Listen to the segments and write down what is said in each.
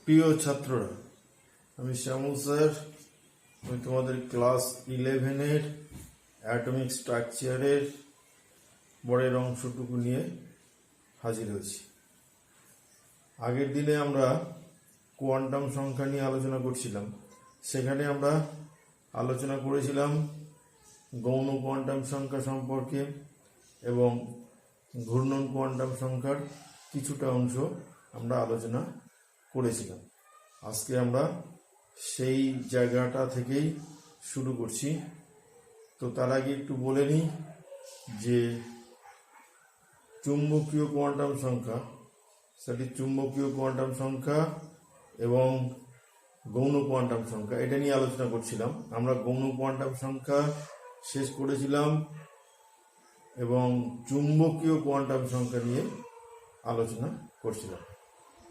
প্রিয় ছাত্ররা, আমি শ্যামল স্যার। আমি তোমাদের ক্লাস 11-এর অ্যাটমিক স্ট্রাকচারের পরের অংশটুকু নিয়ে হাজির হয়েছি। আগের দিনে আমরা কোয়ান্টাম সংখ্যা নিয়ে আলোচনা করছিলাম। সেখানে আমরা আলোচনা করেছিলাম গৌণ কোয়ান্টাম সংখ্যা সম্পর্কে এবং ঘূর্ণন কোয়ান্টাম সংখ্যার কিছুটা অংশ আমরা আলোচনা করেছিলাম। আজকে আমরা সেই জায়গাটা থেকেই শুরু করছি। তো তার আগে একটু বলে নিই যে চুম্বকীয় কোয়ান্টাম সংখ্যা, সেটি চুম্বকীয় কোয়ান্টাম সংখ্যা এবং গৌণ কোয়ান্টাম সংখ্যা, এটা নিয়ে আলোচনা করছিলাম। আমরা গৌণ কোয়ান্টাম সংখ্যা শেষ করেছিলাম এবং চুম্বকীয় কোয়ান্টাম সংখ্যা নিয়ে আলোচনা করছিলাম।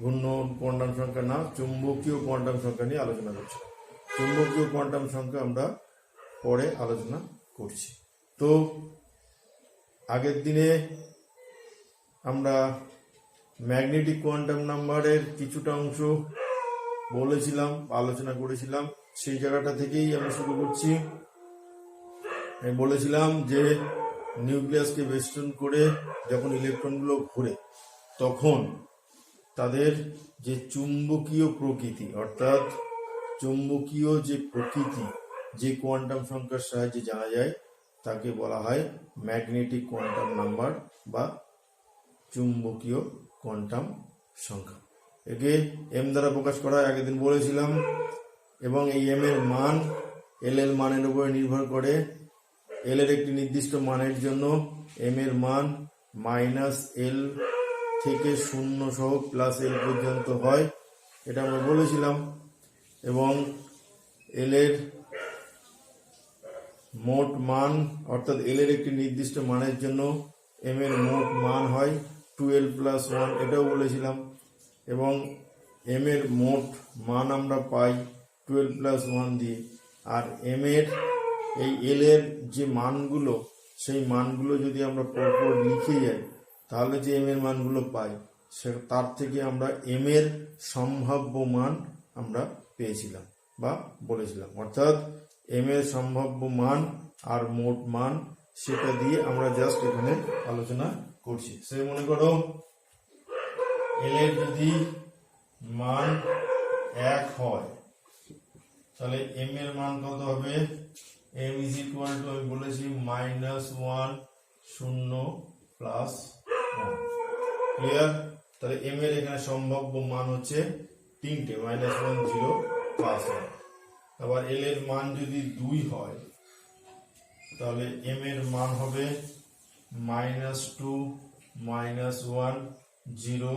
ঘূর্ণন কোয়ান্টাম সংখ্যা না, চুম্বকীয় কোয়ান্টাম সংখ্যা নিয়ে আলোচনা করছিলাম। চুম্বকীয় কোয়ান্টাম সংখ্যা আমরা পরে আলোচনা করছি। তো আগের দিনে আমরা ম্যাগনেটিক কোয়ান্টাম নাম্বারের কিছুটা অংশ বলেছিলাম, আলোচনা করেছিলাম। সেই জায়গাটা থেকেই আমি শুরু করছি। আমি বলেছিলাম যে নিউক্লিয়াসকে বেষ্টন করে যখন ইলেকট্রনগুলো ঘুরে, তখন তাদের যে চুম্বকীয় প্রকৃতি, অর্থাৎ চুম্বকীয় যে প্রকৃতি যে কোয়ান্টাম সংখ্যার সাহায্যে জানা যায়, তাকে বলা হয় ম্যাগনেটিক কোয়ান্টাম নাম্বার বা চুম্বকীয় কোয়ান্টাম সংখ্যা। একে এম দ্বারা প্রকাশ করা হয়, আগের দিন বলেছিলাম। এবং এই এম এর মান এল এর মানের উপরে নির্ভর করে। এল এর একটি নির্দিষ্ট মানের জন্য এম এর মান -L থেকে 0 সহ +L পর্যন্ত হয়, এটা আমরা বলেছিলাম। এবং এল এর মোট মান, অর্থাৎ এল এর একটি নির্দিষ্ট মানের জন্য এম এর মোট মান হয় 12+1, এটাও বলেছিলাম। এবং এম এর মোট মান আমরা পাই 12+1 দিয়ে। আর এম এর এই এল এর যে মানগুলো, সেই মানগুলো যদি আমরা পরপর লিখে যাই, তাহলে যে এম এর মানগুলো পাই তার থেকে আমরা এম এর সম্ভাব্য মান আমরা পেয়েছিলাম বা বলেছিলাম। অর্থাৎ এম এর সম্ভাব্য মান আর মোট মান, সেটা দিয়ে আমরা জাস্ট এখানে আলোচনা করছি। সে মনে করো এল এর যদি মান 1 হয়, তাহলে এম এর মান কত হবে? m = আমি বলেছি -1 0 +1। ক্লিয়ার? তাহলে এম এর এখানে সম্ভাব্য মান হচ্ছে 3টে, -1 0 +1। আবার এল এর মান যদি 2 হয়, তাহলে এম এর মান হবে -2 -1 0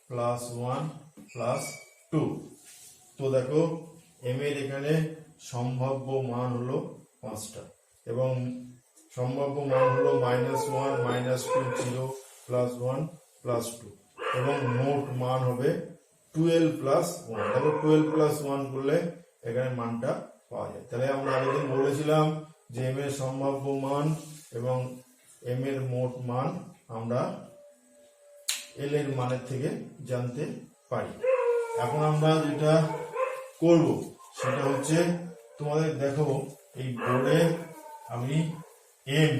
+1 +2। তো দেখো এম এর এখানে সম্ভাব্য মান হলো 5টা এবং সম্ভাব্য মান হলো -1 -2 0 +1 +2 এবং মোট মান হবে 12+1। দেখো 12+1 করলে এখানে মানটা পাওয়া যায়। তাহলে আমরা আগের বলেছিলাম যে এম এর সম্ভাব্য মান এবং এম এর মোট মান আমরা এল এর মানের থেকে জানতে পারি। এখন আমরা যেটা করব সেটা হচ্ছে, তোমাদের দেখো এই বোর্ডে আমি এম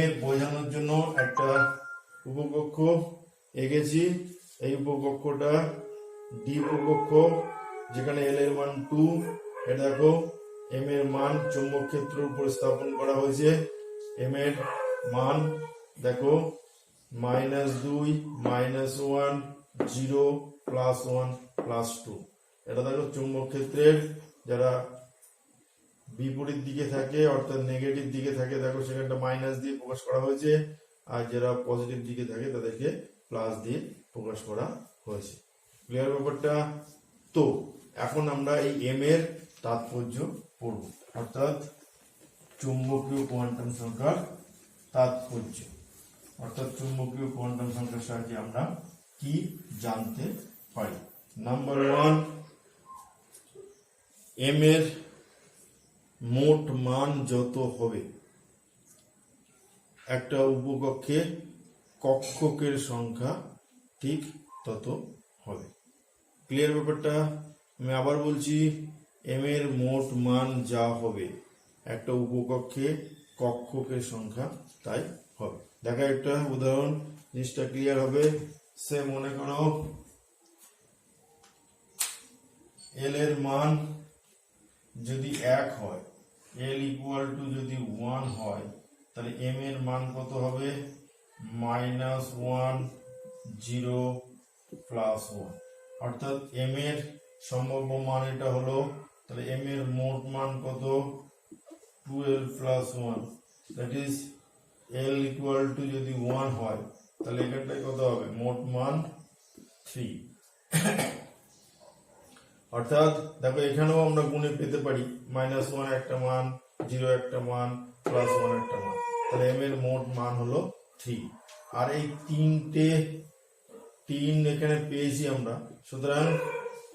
এর বোঝানোর জন্য একটা উপকক্ষ এঁকেছি। এই উপকক্ষটা ডি উপকক্ষ, যেখানে এল এর মান 2। এটা দেখো এম এর মান চৌম্বক ক্ষেত্র উপরে স্থাপন করা হয়েছে। এম এর মান দেখো -2 -1 0 +1 +2। এটা দেখো চৌম্বক ক্ষেত্রের যারা বিপরীত দিকে থাকে, অর্থাৎ নেগেটিভ দিকে থাকে, দেখো সেখানটা মাইনাস দিয়ে প্রকাশ করা হয়েছে। আর যারা পজিটিভ দিকে থাকে তাদেরকে প্লাস দিয়ে প্রকাশ করা হয়েছে। ক্লিয়ার ব্যাপারটা? তো এখন আমরা এই এম এর তাৎপর্য পড়ব, অর্থাৎ চুম্বকীয় কোয়ান্টাম সংখ্যার তাৎপর্য, অর্থাৎ চুম্বকীয় কোয়ান্টাম সংখ্যার সাহায্যে আমরা কি জানতে পারি। নাম্বার 1, এম এর মোট মান যত হবে, একটা উপকক্ষে কক্ষকের সংখ্যা ঠিক তত হবে। ক্লিয়ার ব্যাপারটা? আমি আবার বলছি, এম এর মোট মান যা হবে একটা উপকক্ষে কক্ষকের সংখ্যা তাই হবে। দেখা একটা উদাহরণ, জিনিসটা ক্লিয়ার হবে। সে মনে করো এল এর মান যদি 1 হয়, এল ইকুয়াল টু যদি 1 হয়, তাহলে এম এর মান কত হবে? -1 0 +1, অর্থাৎ এম এর সম্ভাব্য মান এটা হলো। তাহলে এম এর মোট মান কত? 12 + 1, that is L equal to যদি 1 হয়, তাহলে এখানটায় কত হবে? মোট মান 3। অর্থাৎ দেখো এখানেও আমরা গুণে পেতে পারি, -1 একটা মান, 0 একটা মান, +1 একটা মান, তাহলে এম এর মোট মান হলো 3। আর এই 3 এখানে পেয়েছি আমরা, সুতরাং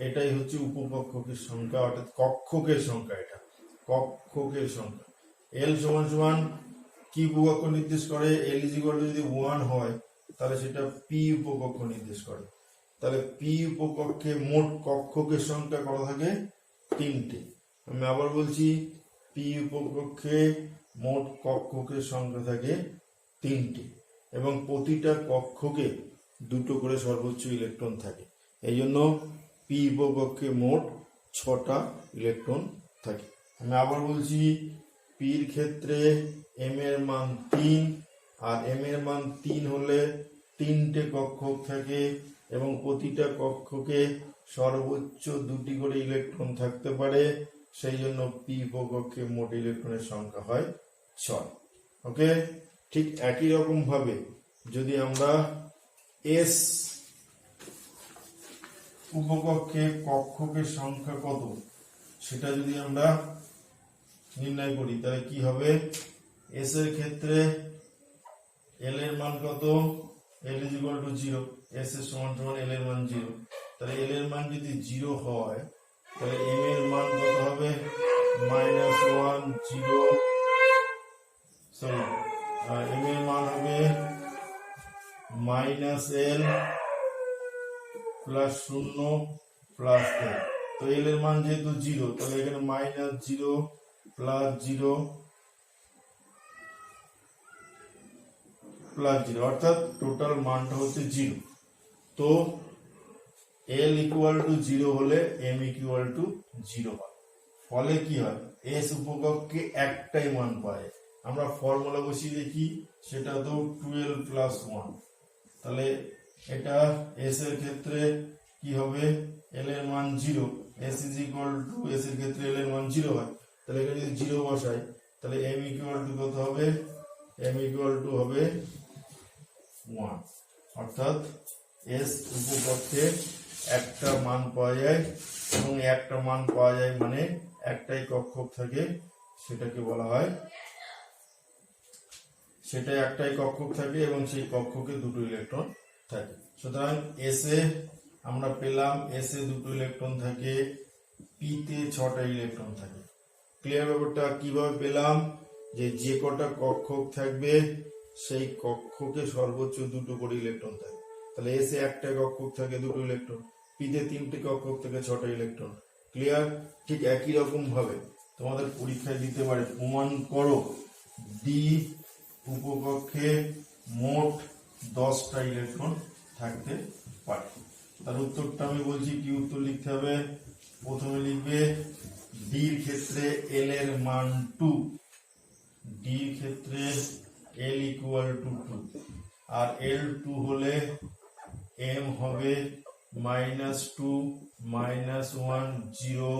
এটাই হচ্ছে উপকক্ষকের সংখ্যা, অর্থাৎ কক্ষকের সংখ্যা। এটা কক্ষকের সংখ্যা। এল সমান সমান কি উপকক্ষ নির্দেশ করে? এল ইজ ইকুয়াল টু যদি 1 হয়, তাহলে সেটা পি উপকক্ষ নির্দেশ করে। তাহলে পি উপকক্ষে মোট কক্ষকের সংখ্যা কত থাকে? 3টে। আমি আবার বলছি, পি উপকক্ষে মোট কক্ষকের সংখ্যা থাকে 3টে, এবং প্রতিটা কক্ষকে 2টো করে সর্বোচ্চ ইলেকট্রন থাকে। এই জন্য পি উপকক্ষে মোট 6টা ইলেকট্রন থাকে। আমি আবার বলছি, পির ক্ষেত্রে এম এর মান 3, আর এম এর মান 3 হলে 3টে কক্ষক থাকে, এবং প্রতিটা কক্ষকে সর্বোচ্চ 2টি করে ইলেকট্রন থাকতে পারে। সেই জন্য পি উপকক্ষে মোট ইলেকট্রনের সংখ্যা হয় 6। ওকে, ঠিক একই রকম ভাবে যদি আমরা এস উপকক্ষে কক্ষকের সংখ্যা কত সেটা যদি আমরা নির্ণয় করি, তাহলে কি হবে? এস এর ক্ষেত্রে এল এর মান কত? এল ইজ ইকুয়াল টু 0, এস এর সমান সমান এল এর মান 0। তাহলে এল এর মান যদি 0 হয়, তাহলে এম এর মান কত হবে? -1 0, সরি, এম এর মান হবে -L +0 +1। তো এল এর মান যেহেতু 0, তাহলে এখানে -0 +0 +0, অর্থাৎ টোটাল মানটা হচ্ছে 0। তো এল ইকুয়াল টু 0 হলে এম ইকুয়াল টু 0 হয়। ফলে কি হয়? এস উপকক্ষে একটাই মান পায়। আমরা ফর্মুলা বসিয়ে দেখি, সেটা তো 12 + 1। তাহলে এটা এস এর ক্ষেত্রে কি হবে? এল এর মান 0, S is equal two, S এর ক্ষেত্রে এল এর মান 0 হয়, তাহলে এখানে যদি 0 বসাই, তাহলে এম ইকুয়াল টু কত হবে? এম ইকুয়াল টু হবে 1, অর্থাৎ এস উপকক্ষে একটা মান পাওয়া যায়, এবং একটা মান পাওয়া যায় মানে একটাই কক্ষক থাকে, সেটাকে বলা হয়, সেটা একটাই কক্ষক থাকে এবং সেই কক্ষকে 2টো ইলেকট্রন থাকে। সুতরাং এস এ আমরা পেলাম, এস এ 2টো ইলেকট্রন থাকে, পি তে 6টা ইলেকট্রন থাকে। ক্লিয়ার ব্যাপারটা? কিভাবে পেলাম? যে কটা কক্ষক থাকবে সেই কক্ষকে সর্বোচ্চ 2টো করে ইলেকট্রন থাকে। তাহলে এস এ একটা কক্ষক থাকে 2টো ইলেকট্রন, পি তে 3টে কক্ষক থেকে 6টা ইলেকট্রন। ক্লিয়ার? ঠিক একই রকম ভাবে তোমাদের পরীক্ষায় দিতে পারে, প্রমাণ করো ডি উপকক্ষে মোট 10টা ইলেকট্রন থাকতে পারে। তার উত্তরটা আমি বলছি, কি উত্তর লিখতে হবে? প্রথমে লিখবে ডির ক্ষেত্রে এল এর মান 2, ডির ক্ষেত্রে এল ইকুয়াল টু 2, আর এল 2 হলে এম হবে -2 -1 0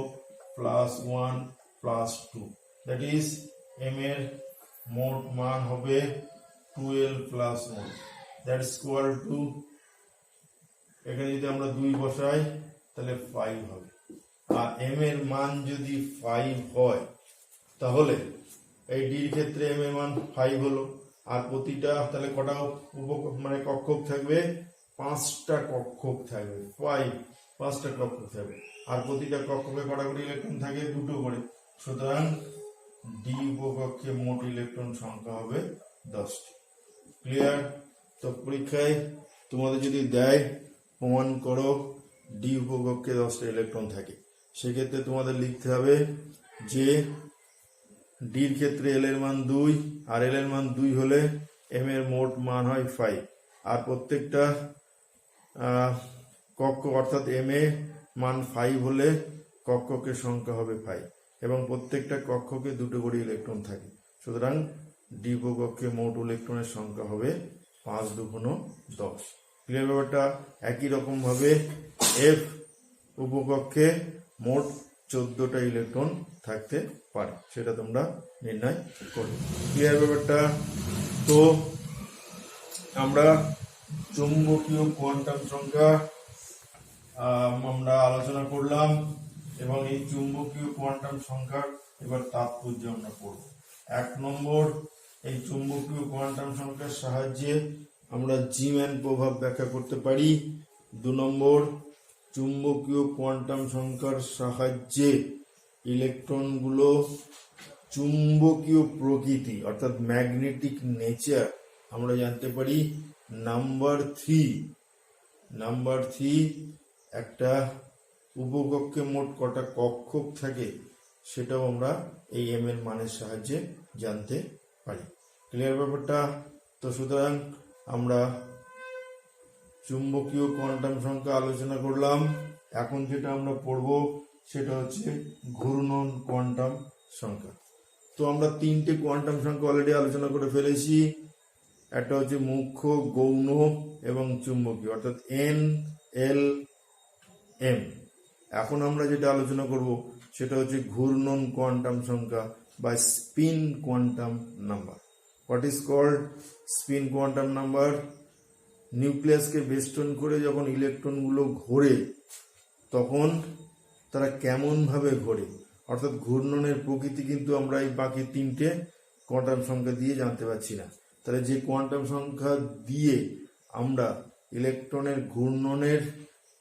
+1 +2, দ্যাট ইজ এম এর মোট মান হবে 12 + 1, দ্যাট ইজ ইকুয়াল টু, এখানে যদি আমরা 2 বসাই তাহলে 5 হবে। আর এম এর মান যদি 5 হয়, তাহলে এই ডির ক্ষেত্রে এম এর মান 5 হলো, আর প্রতিটা তাহলে কটা মানে কক্ষক থাকবে? 5টা কক্ষক থাকবে। 5টা কক্ষক থাকবে, আর প্রতিটা কক্ষকে কটা করে ইলেকট্রন থাকে? 2টো করে। সুতরাং ডি উপকক্ষে মোট ইলেকট্রন সংখ্যা হবে 10টি। ক্লিয়ার? তো পরীক্ষায় তোমাদের যদি দেয় প্রমাণ করো ডি উপকক্ষে 10টা ইলেকট্রন থাকে। সেক্ষেত্রে তোমাদের লিখতে হবে যে ডির ক্ষেত্রে এল এর মান 2, আর এল এর মান 2 হলে এম এর মোট মান হয় 5, আর প্রত্যেকটা কক্ষ অর্থাৎ এম এ মান 5 হলে কক্ষকের সংখ্যা হবে 5, এবং প্রত্যেকটা কক্ষকে 2টো করে ইলেকট্রন থাকে। সুতরাং ডি উপকক্ষে মোট ইলেকট্রনের সংখ্যা হবে 5 × 2 = 10। ক্লিয়ার ব্যাপারটা? একই রকম ভাবে এফ উপকক্ষে মোট 14টা ইলেকট্রন থাকতে পারে, সেটা তোমরা নির্ণয় করবে। ক্লিয়ার ব্যাপারটা? তো আমরা চৌম্বকীয় কোয়ান্টাম সংখ্যা আমরা আলোচনা করলাম, এবং এই চুম্বকীয় কোয়ান্টাম সংখ্যার এবার তাৎপর্য আমরা পড়ব। 1 নম্বর, এই চুম্বকীয় কোয়ান্টাম সংখ্যার সাহায্যে আমরা জি ম্যান প্রভাব ব্যাখ্যা করতে পারি। 2 নম্বর, চুম্বকীয় কোয়ান্টাম সংখ্যার সাহায্যে ইলেকট্রনগুলো চুম্বকীয় প্রকৃতি অর্থাৎ ম্যাগনেটিক নেচার আমরা জানতে পারি। নাম্বার 3, একটা উপকক্ষে মোট কটা কক্ষক থাকে সেটাও আমরা এই এম এর মানের সাহায্যে জানতে পারি। ক্লিয়ার ব্যাপারটা? তো সুতরাং আমরা চুম্বকীয় কোয়ান্টাম সংখ্যা আলোচনা করলাম। এখন যেটা আমরা পড়ব সেটা হচ্ছে ঘূর্ণন কোয়ান্টাম সংখ্যা। তো আমরা 3টে কোয়ান্টাম সংখ্যা অলরেডি আলোচনা করে ফেলেছি। একটা হচ্ছে মুখ্য, গৌণ এবং চুম্বকীয়, অর্থাৎ এন, এল, এম। এখন আমরা যেটা আলোচনা করব সেটা হচ্ছে ঘূর্ণন কোয়ান্টাম সংখ্যা বা spin quantum number. What is called spin quantum number? নিউক্লিয়াসকে বেষ্টন করে যখন ইলেকট্রনগুলো ঘোরে তখন তারা কেমন ভাবে ঘোরে, অর্থাৎ ঘূর্ণনের প্রকৃতি কিন্তু আমরা এই বাকি 3টে কোয়ান্টাম সংখ্যা দিয়ে জানতে পারছি না। তাহলে যে কোয়ান্টাম সংখ্যা দিয়ে আমরা ইলেকট্রনের ঘূর্ণনের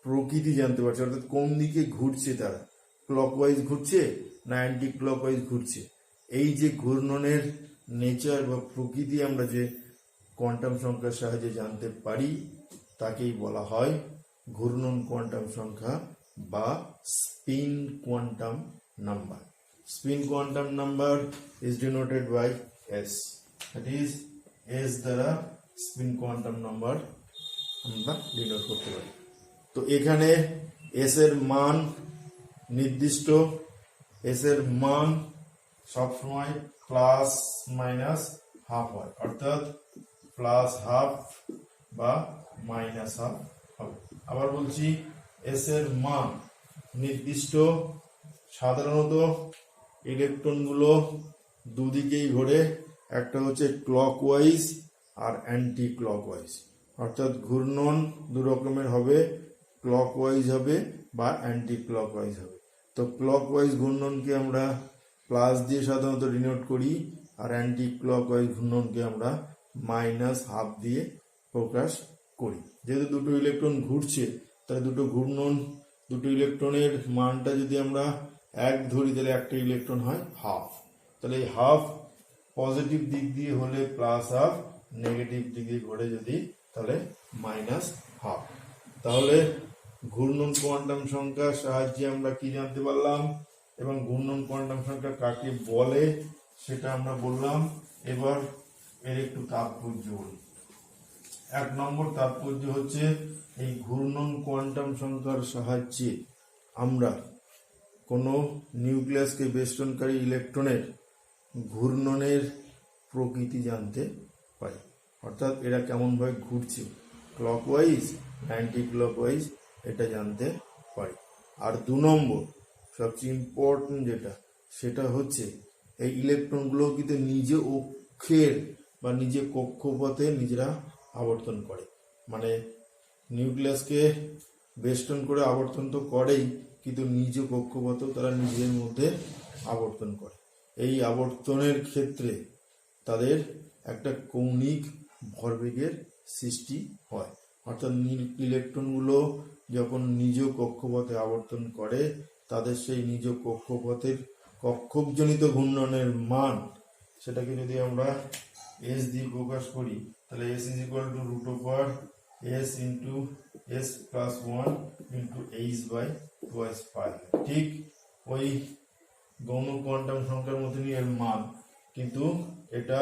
প্রকৃতি জানতে পারছি, অর্থাৎ কোন দিকে ঘুরছে, তারা ক্লকওয়াইজ ঘুরছে না অ্যান্টি ক্লকওয়াইজ ঘুরছে, এই যে ঘূর্ণনের নেচার বা প্রকৃতি আমরা যে কোয়ান্টাম সংখ্যার সাহায্যে জানতে পারি তাকেই বলা হয় ঘূর্ণন কোয়ান্টাম সংখ্যা বা spin quantum number. Spin quantum number is denoted by S, that is S দ্বারা স্পিন কোয়ান্টাম নাম্বার আমরা ডিনোট করতে পারি। তো এখানে S এর মান নির্দিষ্ট, S এর মান সবসময় প্লাস মাইনাস হাফ হয়, অর্থাৎ প্লাস হাফ বা মাইনাস হাফ হবে। আবার বলছি, এস এর মান নির্দিষ্ট। সাধারণত ইলেকট্রনগুলো দুদিকেই ঘোরে, একটা হচ্ছে ক্লকওয়াইজ আর অ্যান্টি ক্লকওয়াইজ, অর্থাৎ ঘূর্ণন দু রকমের হবে, ক্লকওয়াইজ হবে বা অ্যান্টি ক্লকওয়াইজ হবে। তো ক্লকওয়াইজ ঘূর্ণনকে আমরা প্লাস দিয়ে সাধারণত ডিনোট করি, আর অ্যান্টি ক্লকওয়াইজ ঘূর্ণনকে আমরা মাইনাস হাফ দিয়ে প্রকাশ করি। যেহেতু দুটো ইলেকট্রন ঘুরছে তাহলে দুটো ইলেকট্রনের মানটা যদি আমরা 1 ধরি তাহলে একটা ইলেকট্রন হয় হাফ। তাহলে এই হাফ পজিটিভ দিক দিয়ে হলে প্লাস হাফ, নেগেটিভ দিক দিয়ে ঘুরে যদি তাহলে মাইনাস হাফ। তাহলে ঘূর্ণন কোয়ান্টাম সংখ্যার সাহায্যে আমরা কি জানতে পারলাম এবং ঘূর্ণন কোয়ান্টাম সংখ্যা কাকে বলে সেটা আমরা বললাম। এবার এর একটু তাৎপর্য বলি। 1 নম্বর তাৎপর্য হচ্ছে এই ঘূর্ণন কোয়ান্টাম সংখ্যার সাহায্যে আমরা কোনো নিউক্লিয়াসকে বেষ্টনকারী ইলেকট্রনের ঘূর্ণনের প্রকৃতি জানতে পারি, অর্থাৎ এরা কেমনভাবে ঘুরছে, ক্লকওয়াইজ অ্যান্টি ক্লকওয়াইজ, এটা জানতে পারি। আর 2 নম্বর সবচেয়ে ইম্পর্টেন্ট যেটা, সেটা হচ্ছে এই ইলেকট্রনগুলো কিন্তু নিজ অক্ষের বা নিজে কক্ষপথে নিজেরা আবর্তন করে, মানে নিউক্লিয়াসকে বেষ্টন করে আবর্তন তো করেই, কিন্তু নিজ কক্ষপথেও তারা নিজের মধ্যে আবর্তন করে। এই আবর্তনের ক্ষেত্রে তাদের একটা কৌণিক ভরবেগের সৃষ্টি হয়, অর্থাৎ ইলেকট্রনগুলো যখন নিজ কক্ষপথে আবর্তন করে তাদের সেই নিজ কক্ষপথের কক্ষকজনিত ঘূর্ণনের মান, সেটাকে যদি আমরা এস দিয়ে প্রকাশ করি তাহলে S is equal to √s into s plus 1 into H by twice pi. ঠিক ওই গৌণ কোয়ান্টাম সংখ্যার মতনই এর মান, কিন্তু এটা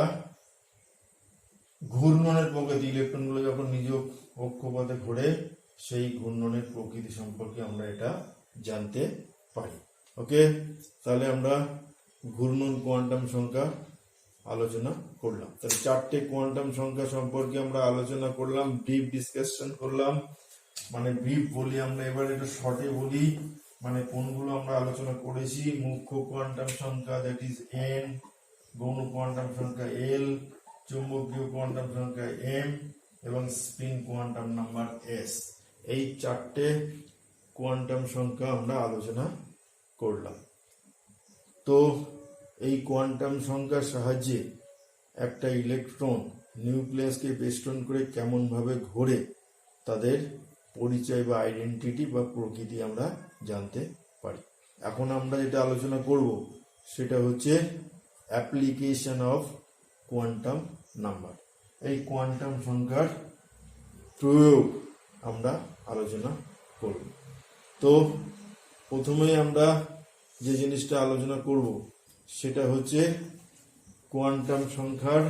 ঘূর্ণনের প্রকৃতি, ইলেকট্রনগুলো যখন নিজ কক্ষপথে ঘোরে সেই ঘূর্ণনের প্রকৃতি সম্পর্কে আমরা এটা জানতে পারি। ওকে, তাহলে আমরা ঘূর্ণন কোয়ান্টাম সংখ্যা আলোচনা করলাম। তাহলে চারটে কোয়ান্টাম সংখ্যা সম্পর্কে আমরা আলোচনা করলাম, ব্রিফ ডিসকাশন করলাম। মানে ব্রিফ বলি আমরা, এবার এটা শর্টে বলি, মানে কোনগুলো আমরা আলোচনা করেছি। মুখ্য কোয়ান্টাম সংখ্যা দ্যাট ইজ এন, গৌণ কোয়ান্টাম সংখ্যা এল, চুম্বকীয় কোয়ান্টাম সংখ্যা এম এবং স্পিন কোয়ান্টাম নাম্বার এস। এই চারটে কোয়ান্টাম সংখ্যা আমরা আলোচনা করলাম। তো এই কোয়ান্টাম সংখ্যার সাহায্যে একটা ইলেকট্রন নিউক্লিয়াসকে বেষ্টন করে কেমন ভাবে ঘোরে তাদের পরিচয় বা আইডেন্টিটি বা প্রকৃতি আমরা জানতে পারি। এখন আমরা যেটা আলোচনা করব সেটা হচ্ছে অ্যাপ্লিকেশন অফ কোয়ান্টাম নাম্বার। এই কোয়ান্টাম সংখ্যার প্রয়োগ আমরা আলোচনা করব। তো প্রথমেই আমরা যে জিনিসটা আলোচনা করব সেটা হচ্ছে কোয়ান্টাম সংখ্যার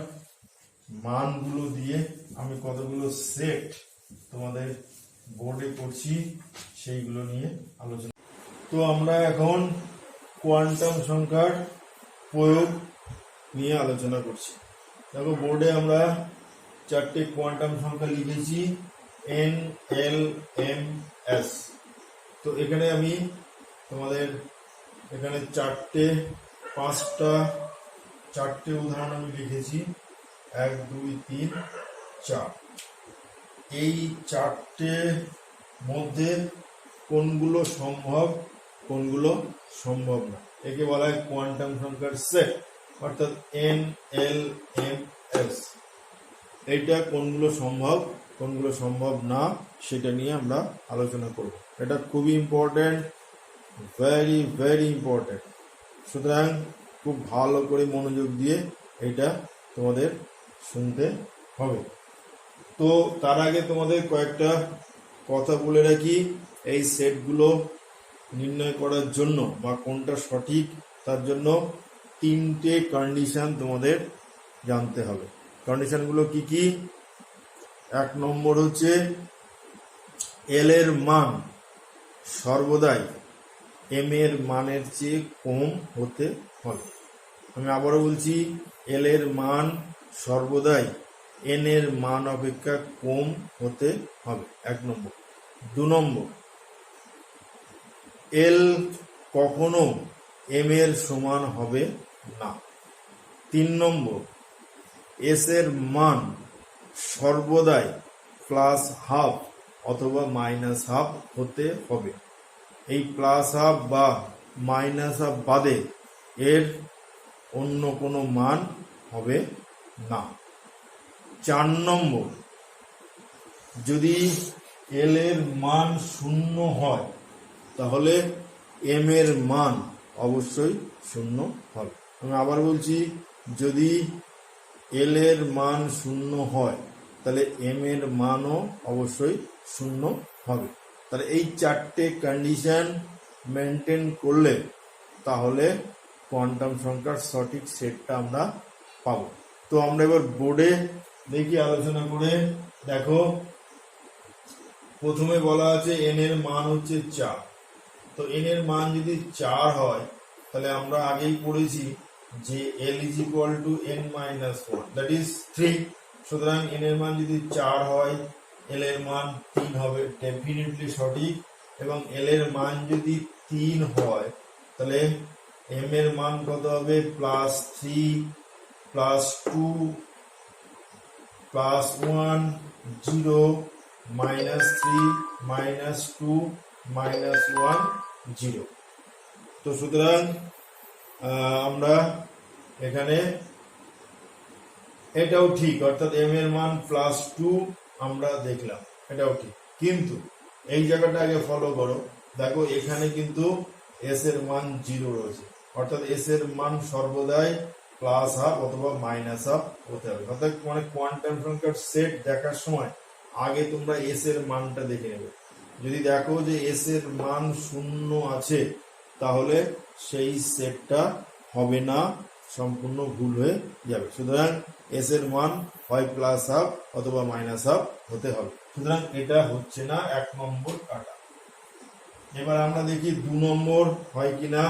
মানগুলো দিয়ে আমি কতগুলো সেট তোমাদের বোর্ডে করছি সেইগুলো নিয়ে আলোচনা। তো আমরা এখন কোয়ান্টাম সংখ্যার প্রয়োগ নিয়ে আলোচনা করছি। দেখো বোর্ডে আমরা চারটে কোয়ান্টাম সংখ্যা লিখেছি এন, এল, এম, এস। তো এখানে আমি তোমাদের এখানে চারটে উদাহরণ আমি লিখেছি, 1, 2, 3, 4। এই চারটে মধ্যে কোনগুলো সম্ভব কোনগুলো সম্ভব না, একে বলা হয় কোয়ান্টাম সংখ্যার সেট, অর্থাৎ এন, এল, এম, এস। এইটা কোনগুলো সম্ভব না সেটা নিয়ে আমরা আলোচনা করব। এটা খুবই ইম্পর্টেন্ট, ভেরি ভেরি ইম্পর্টেন্ট। সুতরাং খুব ভালো করে মনোযোগ দিয়ে এটা তোমাদের শুনতে হবে। তো তার আগে তোমাদের কয়েকটা কথা বলে রাখি। এই সেটগুলো নির্ণয় করার জন্য বা কোনটা সঠিক তার জন্য তিনটে কন্ডিশন তোমাদের জানতে হবে। কন্ডিশনগুলো কি কি? 1 নম্বর হচ্ছে এল এর মান সর্বদাই এম এর মানের চেয়ে কম হতে হবে। আমি আবারও বলছি, এল এর মান সর্বদাই এন এর মান অপেক্ষা কম হতে হবে, 1 নম্বর। 2 নম্বর, এল কখনো এম এর সমান হবে না। 3 নম্বর, এস এর মান সর্বদাই প্লাস হাফ অথবা মাইনাস হাফ হতে হবে। এই প্লাস হাফ বা মাইনাস হাফ বাদে এর অন্য কোনো মান হবে না। 4 নম্বর, যদি এল এর মান 0 হয় তাহলে এম এর মান অবশ্যই 0 হবে। আমি আবার বলছি, যদি এল এর মান 0 হয় তাহলে এম এর মানও অবশ্যই 0 হবে। তাহলে এই চারটে কন্ডিশন মেনটেন করলে তাহলে কোয়ান্টাম সংখ্যার সঠিক সেটটা আমরা পাবো। তো আমরা এবার বোর্ডে দেখি আলোচনা করে। দেখো প্রথমে বলা আছে এন এর মান হচ্ছে 4। তো এন এর মান যদি 4 হয় তাহলে আমরা আগেই পড়েছি যে এল is equal two N minus 1 that is 3। সুতরাং এন এর মান যদি 4 হয় এল এর মান 3 হবে, ডেফিনেটলি সঠিক। এবং এল এর মান যদি 3 হয় তাহলে এম এর মান কত হবে? Plus 3 plus 2 plus 1 0 minus 3 minus 2 minus 1 0। তো সুতরাং আমরা এখানে এটাও ঠিক, অর্থাৎ এম এর মান প্লাস 2 আমরা দেখলাম, এটাও ঠিক। কিন্তু এই জায়গাটা আগে ফলো করো। দেখো এখানে কিন্তু এস এর মান 0 রয়েছে, অর্থাৎ এস এর মান সর্বদাই প্লাস হাফ অথবা মাইনাস হাফ হতে হবে। অর্থাৎ মানে কোয়ান্টাম সংখ্যার সেট দেখার সময় আগে তোমরা এস এর মানটা দেখে নেবে। যদি দেখো যে এস এর মান 0 আছে, তাহলে সেই সেটটা হবে না, সম্পূর্ণ ভুল হয়ে যাবে। সুতরাং এস এর মান হয় প্লাস হাফ অথবা মাইনাস হাফ হতে হবে। সুতরাং এটা হচ্ছে না 1 নম্বর কাটা। এবার আমরা দেখি 2 নম্বর হয় কিনা।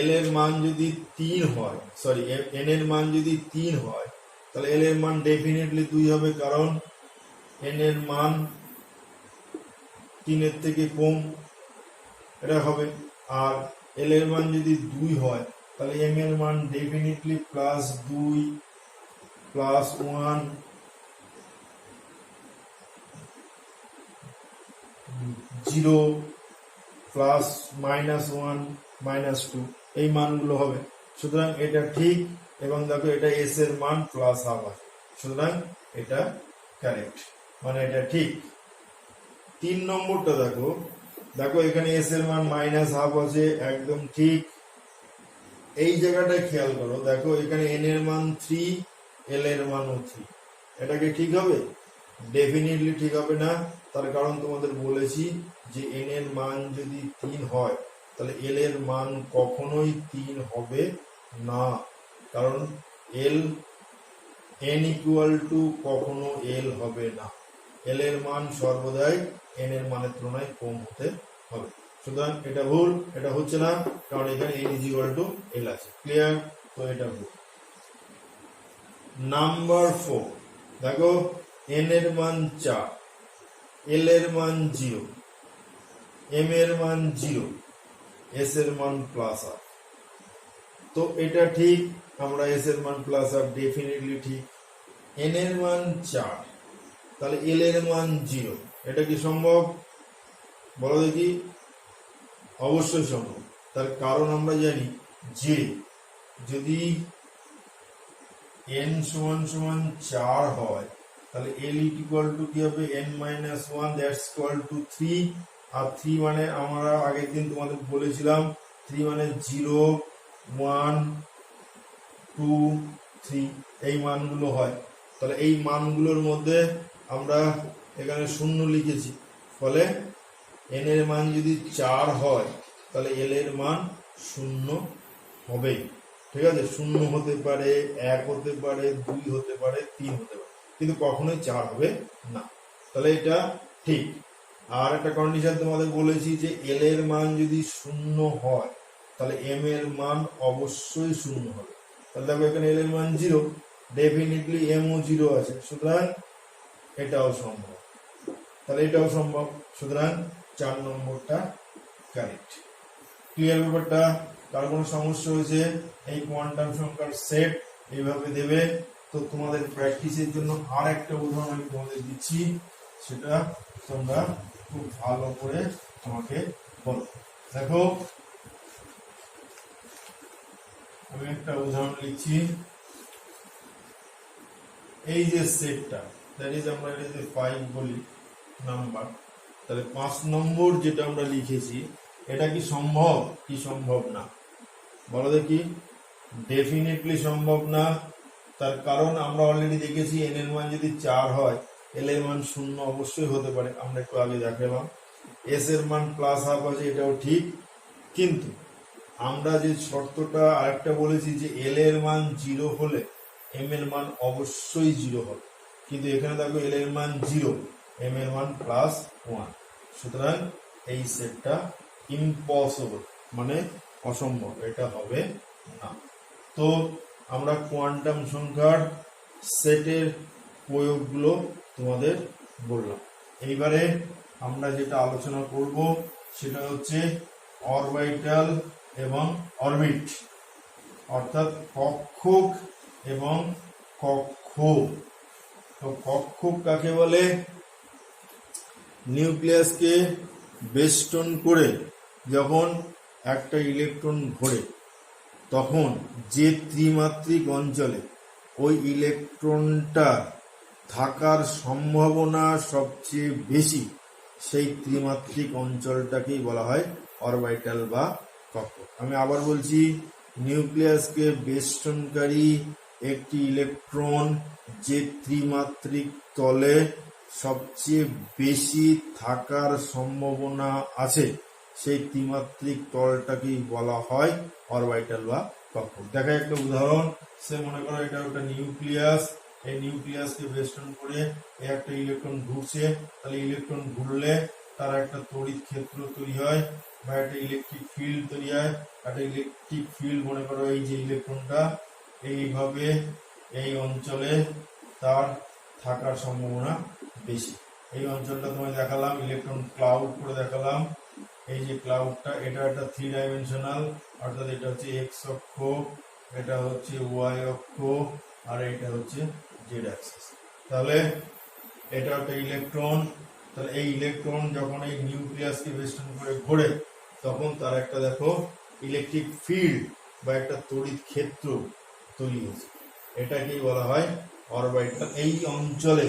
এল এর মান যদি 3 হয়, সরি এন এর মান যদি 3 হয়, তাহলে এল এর মান ডেফিনেটলি 2 হবে, কারণ এন এর মান 3 এর থেকে কম, এটা হবে। আর এল এর মান যদি 2 হয়, তাহলে এম এর মান ডেফিনেটলি প্লাস 2 প্লাস 1 0 প্লাস -1 -2 এই মানগুলো হবে। সুতরাং এটা ঠিক, এবং দেখো এটা এস এর মান প্লাস হাফ আছে, সুতরাং এটা কারেক্ট, মানে এটা ঠিক। 3 নম্বরটা দেখো, দেখো এখানে এস এর মান মাইনাস হাফ আছে, একদম ঠিক। এই জায়গাটা খেয়াল করো, দেখো এখানে এন এর মান 3, এল এর মানও 3, এটা কি ঠিক হবে? ডেফিনেটলি ঠিক হবে না। তার কারণ তোমাদের বলেছি যে এন এর মান যদি 3 হয়, তাহলে এল এর মান কখনোই 3 হবে না, কারণ এল এন ইকুয়াল টু কখনো এল হবে না। এল এর মান সর্বদাই এন এর মানের তুলনায় কম হতে হবে। সুতরাং এটা ভুল, এটা হচ্ছে না, কারণ এখানে এন ইজ ইকুয়াল টু এল আছে। ক্লিয়ার? তো এটা ভুল। নাম্বার 4 দেখো, এন এর মান 4, এল এর মান 0, এম এর মান 0, এস এর মান প্লাস হাফ। তো এটা ঠিক, আমরা এস এর মান প্লাস হাফ ডেফিনেটলি ঠিক। এন এর মান 4, তাহলে এল এর মান 0, এটা কি সম্ভব? বলো দেখি। অবশ্যই সম্ভব। তার কারণ আমরা জানি যে যদি n সমান সমান 4 হয়, তাহলে l ইকুয়াল টু কি হবে? n minus 1 that's equal to 3। আর 3 মানে আমরা আগের দিন তোমাদের বলেছিলাম 3 মানে 0 1 2 3 এই মানগুলো হয়। তাহলে এই মানগুলোর মধ্যে আমরা এখানে 0 লিখেছি, ফলে n এর মান যদি 4 হয়, তাহলে l এর মান 0 হবে। ঠিক আছে? 0 হতে পারে, 1 হতে পারে, 2 হতে পারে, 3 হতে পারে, কিন্তু কখনোই 4 হবে না। তাহলে এটা ঠিক। আর একটা কন্ডিশন তোমাদের বলেছি যে এল এর মান যদি 0 হয়, তাহলে এম এর মান অবশ্যই 0 হবে। তাহলে দেখো এখানে এল এর মান 0, ডেফিনেটলি এম ও 0 আছে, সুতরাং এটাও সম্ভব। তাহলে এটাও সম্ভব, সুতরাং 4 নম্বরটা কারেক্ট। ক্লিয়ার ব্যাপারটা? কার কোনো সমস্যা হয়েছে? এই কোয়ান্টাম সংখ্যার সেট এইভাবে দেবে। তো তোমাদের প্র্যাকটিসের জন্য আর একটা উদাহরণ আমি তোমাদের দিচ্ছি, সেটা তোমরা খুব ভালো করে আমাকে বলো। দেখো আমি একটা উদাহরণ লিখছি। এই যে সেটটা, দ্যাট ইজ আমরা এটা যদি 5 বলি নাম্বার, তাহলে 5 নম্বর যেটা আমরা লিখেছি, এটা কি সম্ভব কি সম্ভব না? বলো দেখি। ডেফিনেটলি সম্ভব না। তার কারণ আমরা অলরেডি দেখেছি এন এর মান যদি 4 হয়, এল এর মান 0 অবশ্যই হতে পারে, আমরা একটু আগে দেখালাম। এস এর মান প্লাস হাফ আছে, এটাও ঠিক। কিন্তু আমরা যে শর্তটা আরেকটা বলেছি যে এল এর মান 0 হলে এম এর মান অবশ্যই 0 হবে, কিন্তু এখানে দেখো এল এর মান 0, এম এর মান প্লাস 1, সুতরাং এই সেটটা ইম্পসিবল, মানে অসম্ভব, এটা হবে না। তো আমরা কোয়ান্টাম সংখ্যার সেটের প্রয়োগগুলো তোমাদের বললাম। এইবারে আমরা যেটা আলোচনা করব সেটা হচ্ছে অরবিটাল এবং অরবিট, অর্থাৎ কক্ষক এবং কক্ষ। তো কক্ষক কাকে বলে? নিউক্লিয়াসকে বেষ্টন করে যখন একটা ইলেকট্রন ঘোরে, তখন যে ত্রিমাত্রিক অঞ্চলে ওই ইলেকট্রনটা থাকার সম্ভাবনা সবচেয়ে বেশি, সেই ত্রিমাত্রিক অঞ্চলটাকেই বলা হয় অরবিটাল বা কক্ষক। আমি আবার বলছি, নিউক্লিয়াসকে বেষ্টনকারী একটি ইলেকট্রন যে ত্রিমাত্রিক তলে সবচেয়ে বেশি থাকার সম্ভাবনা আছে সেই ত্রিমাত্রিক তলটাকেই বলা হয় অরবিটাল বা কক্ষক। দেখা একটা উদাহরণ, সে মনে করো এটা একটা নিউক্লিয়াস, এই নিউক্লিয়াসকে বেষ্টন করে একটা ইলেকট্রন ঘুরছে, তাহলে ইলেকট্রন ঘুরলে তার একটা তড়িৎ ক্ষেত্র তৈরি হয় বা একটা ইলেকট্রিক ফিল্ড তৈরি হয়। একটা ইলেকট্রিক ফিল্ড মনে করো এই যে ইলেকট্রনটা এইভাবে এই অঞ্চলে তার থাকার সম্ভাবনা বেশি। এই অঞ্চলটা তোমায় দেখালাম, ইলেকট্রন ক্লাউড করে দেখালাম। এই যে ক্লাউডটা এটা একটা 3 ডাইমেনশনাল, অর্থাৎ এটা হচ্ছে এক্স অক্ষ, এটা হচ্ছে ওয়াই অক্ষ, আর এটা হচ্ছে জেড অ্যাক্সিস। তাহলে এটা একটা ইলেকট্রন, তাহলে এই ইলেকট্রন যখন এই নিউক্লিয়াসকে বেষ্টন করে ঘোরে তখন তার একটা দেখো ইলেকট্রিক ফিল্ড বা একটা তড়িৎ ক্ষেত্র তৈরি হচ্ছে, এটাকেই বলা হয় অরবিটাল। এই অঞ্চলে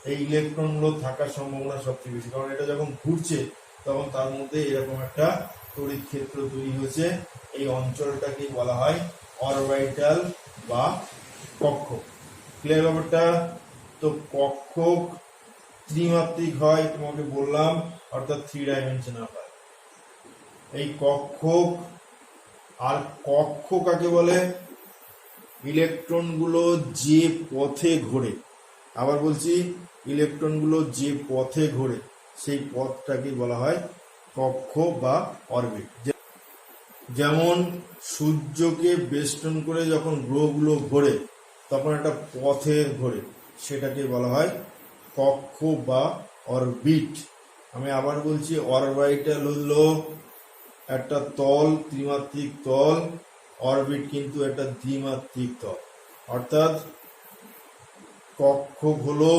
এই ইলেকট্রনগুলো থাকার সম্ভাবনা সবচেয়ে বেশি, কারণ এটা যখন ঘুরছে তখন তার মধ্যে এরকম একটা তড়িৎ ক্ষেত্র তৈরি হয়েছে। এই অঞ্চলটাকেই বলা হয় অরবিটাল বা কক্ষক। ক্লিয়ার ব্যাপারটা? তো কক্ষক ত্রিমাত্রিক হয় তোমাকে বললাম, অর্থাৎ 3 ডাইমেনশনাল হয় এই কক্ষক। আর কক্ষ কাকে বলে? ইলেকট্রনগুলো যে পথে ঘোরে, আবার বলছি ইলেকট্রনগুলো যে পথে ঘোরে সেই পথটাকে বলা হয় কক্ষ বা অরবিট। যেমন সূর্যকে বেষ্টন করে যখন গ্রহগুলো ঘোরে তখন একটা পথে ঘোরে, সেটাকে বলা হয় কক্ষ বা অরবিট। আমি আবার বলছি, অরবিটাল হলো একটা তল, ত্রিমাত্রিক তল, অরবিট কিন্তু একটা দ্বিমাত্রিক তল। অর্থাৎ কক্ষক হলো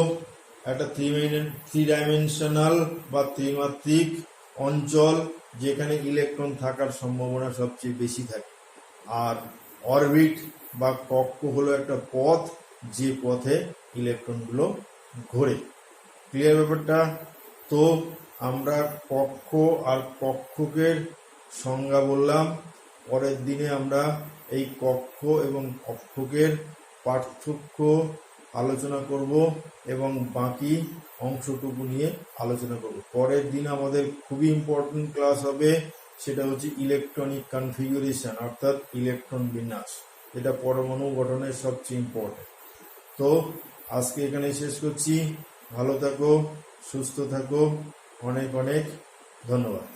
একটা 3 ডাইমেনশনাল বা ত্রিমাত্রিক অঞ্চল যেখানে ইলেকট্রন থাকার সম্ভাবনা সবচেয়ে বেশি থাকে। আর অরবিট বা কক্ষ হলো একটা পথ যে পথে ইলেকট্রনগুলো ঘোরে। ক্লিয়ার ব্যাপারটা? তো আমরা কক্ষ আর কক্ষকের সংজ্ঞা বললাম। পরের দিনে আমরা এই কক্ষ এবং কক্ষকের পার্থক্য আলোচনা করব এবং বাকি অংশটুকু নিয়ে আলোচনা করব। পরের দিন আমাদের খুবই ইম্পর্টেন্ট ক্লাস হবে, সেটা হচ্ছে ইলেকট্রনিক কনফিগারেশন, অর্থাৎ ইলেকট্রন বিন্যাস, যেটা পরমাণু গঠনের সবচেয়ে ইম্পর্টেন্ট। তো আজকে এখানে শেষ করছি। ভালো থাকো, সুস্থ থাকো, অনেক অনেক ধন্যবাদ।